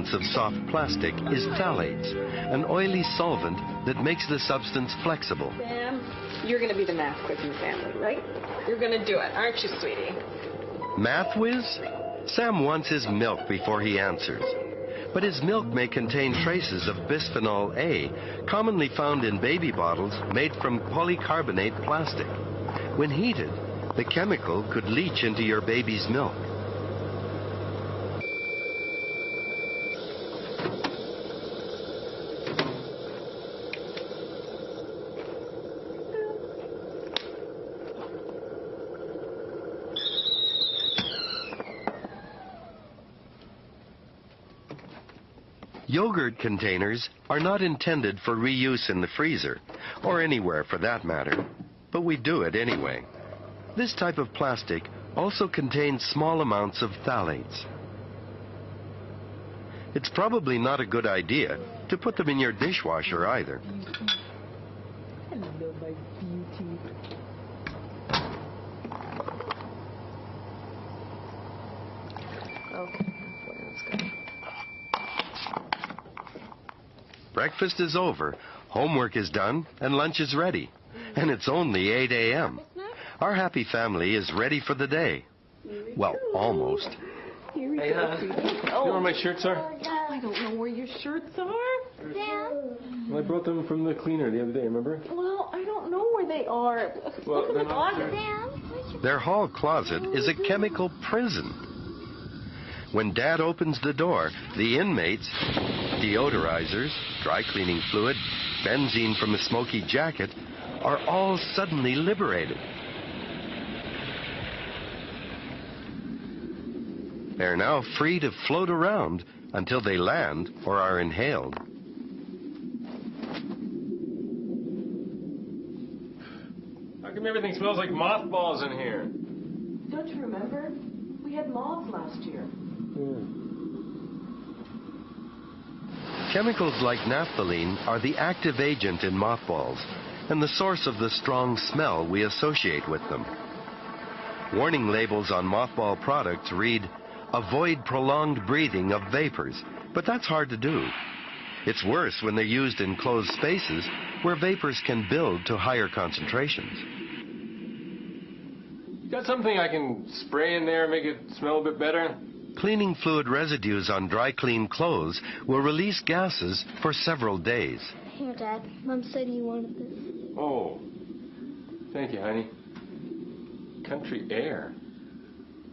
substance of soft plastic is phthalates, an oily solvent that makes the substance flexible. Sam, you're going to be the math quiz in the family, right? You're going to do it, aren't you, sweetie? Math whiz? Sam wants his milk before he answers. But his milk may contain traces of bisphenol A, commonly found in baby bottles made from polycarbonate plastic. When heated, the chemical could leach into your baby's milk. Yogurt containers are not intended for reuse in the freezer, or anywhere for that matter, but we do it anyway. This type of plastic also contains small amounts of phthalates. It's probably not a good idea to put them in your dishwasher either. Hello, my beauty. Okay, let's go. Breakfast is over, homework is done, and lunch is ready. And it's only 8 a.m. Our happy family is ready for the day. Well, almost. Here we Hey, go. you know where my shirts are? I don't know where your shirts are. Well, I brought them from the cleaner the other day, remember? Well, I don't know where they are. Well, Look in the they're not closet. Their hall closet is a chemical prison. When Dad opens the door, the inmates, deodorizers, dry cleaning fluid, benzene from a smoky jacket, are all suddenly liberated. They're now free to float around until they land or are inhaled. How come everything smells like mothballs in here? Don't you remember? We had moths last year. Chemicals like naphthalene are the active agent in mothballs and the source of the strong smell we associate with them. Warning labels on mothball products read, "Avoid prolonged breathing of vapors," but that's hard to do. It's worse when they're used in closed spaces where vapors can build to higher concentrations. You got something I can spray in there and make it smell a bit better? Cleaning fluid residues on dry clean clothes will release gases for several days. Here, Dad. Mom said you wanted this. Oh, thank you, honey. Country air.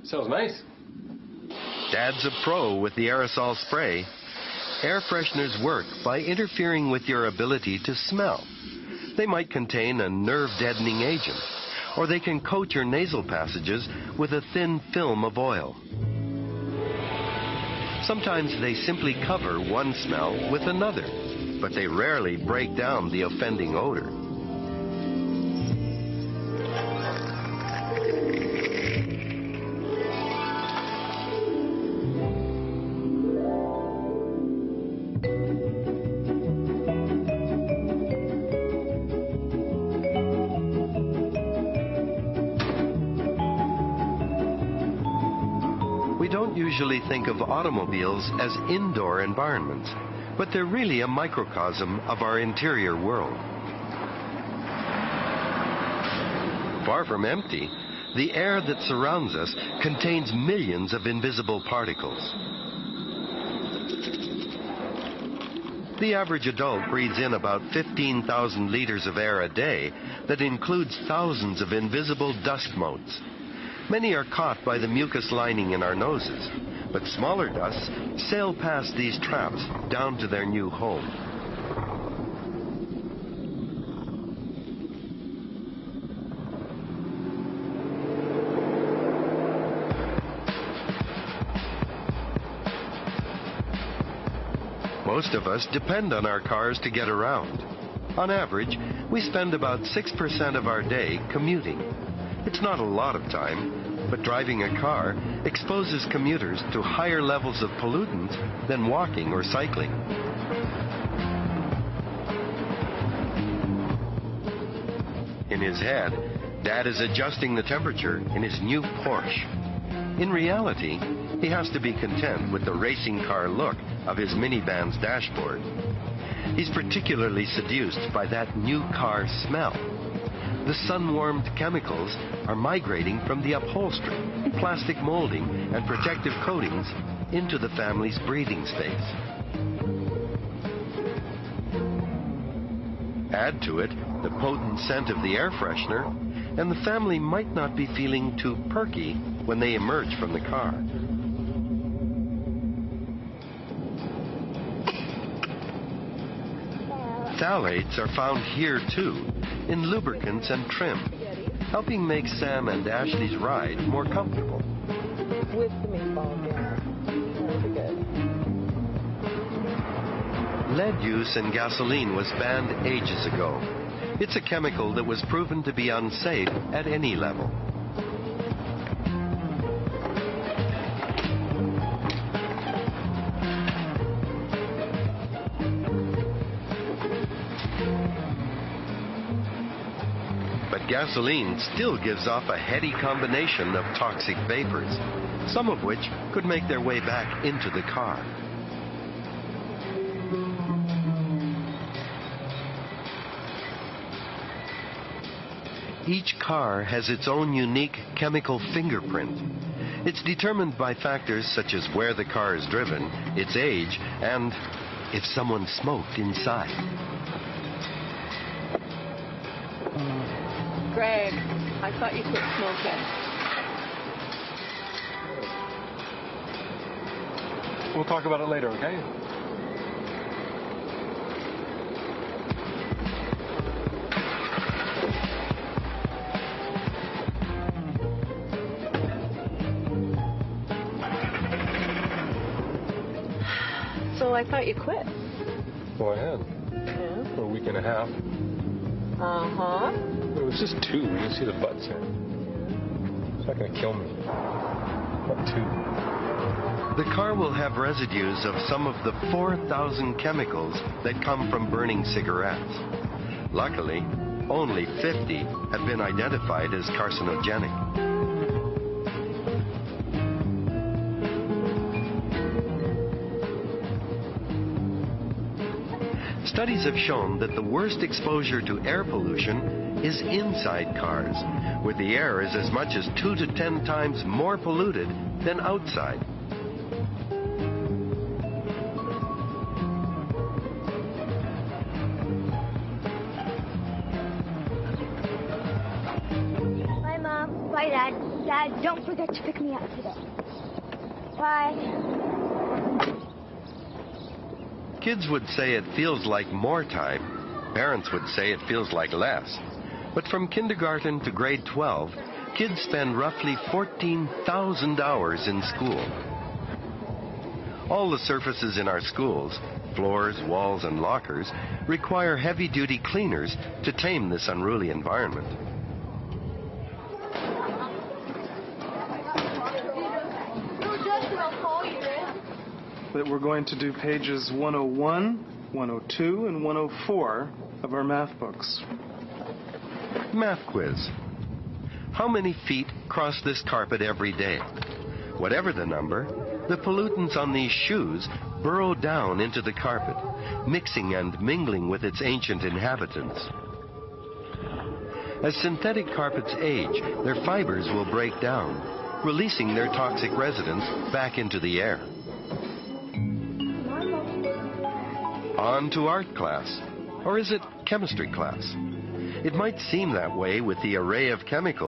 Smells nice. Dad's a pro with the aerosol spray. Air fresheners work by interfering with your ability to smell. They might contain a nerve-deadening agent, or they can coat your nasal passages with a thin film of oil. Sometimes they simply cover one smell with another, but they rarely break down the offending odor. We don't usually think of automobiles as indoor environments, but they're really a microcosm of our interior world. Far from empty, the air that surrounds us contains millions of invisible particles. The average adult breathes in about 15,000 liters of air a day that includes thousands of invisible dust motes. Many are caught by the mucus lining in our noses, but smaller dusts sail past these traps down to their new home. Most of us depend on our cars to get around. On average, we spend about 6% of our day commuting. It's not a lot of time, but driving a car exposes commuters to higher levels of pollutants than walking or cycling. In his head, Dad is adjusting the temperature in his new Porsche. In reality, he has to be content with the racing car look of his minivan's dashboard. He's particularly seduced by that new car smell. The sun-warmed chemicals are migrating from the upholstery, plastic molding, and protective coatings into the family's breathing space. Add to it the potent scent of the air freshener, and the family might not be feeling too perky when they emerge from the car. Phthalates are found here too, in lubricants and trim, helping make Sam and Ashley's ride more comfortable. With the meatballs, yeah. That'll be good. Lead use in gasoline was banned ages ago. It's a chemical that was proven to be unsafe at any level. But gasoline still gives off a heady combination of toxic vapors, some of which could make their way back into the car. Each car has its own unique chemical fingerprint. It's determined by factors such as where the car is driven, its age, and if someone smoked inside. Greg, I thought you quit smoking. We'll talk about it later, okay? So I thought you quit. Well, I had. Yeah. For a week and a half. Uh-huh. But it was just 2. You can see the butts here. It's not going to kill me. But 2. The car will have residues of some of the 4,000 chemicals that come from burning cigarettes. Luckily, only 50 have been identified as carcinogenic. Studies have shown that the worst exposure to air pollution is inside cars, where the air is as much as 2 to 10 times more polluted than outside. Bye, Mom. Bye, Dad. Dad, don't forget to pick me up today. Bye. Kids would say it feels like more time. Parents would say it feels like less. But from kindergarten to grade 12, kids spend roughly 14,000 hours in school. All the surfaces in our schools, floors, walls, and lockers, require heavy-duty cleaners to tame this unruly environment. That we're going to do pages 101, 102, and 104 of our math books. Math quiz. How many feet cross this carpet every day? Whatever the number, the pollutants on these shoes burrow down into the carpet, mixing and mingling with its ancient inhabitants. As synthetic carpets age, their fibers will break down, releasing their toxic residents back into the air. On to art class. Or is it chemistry class? It might seem that way with the array of chemicals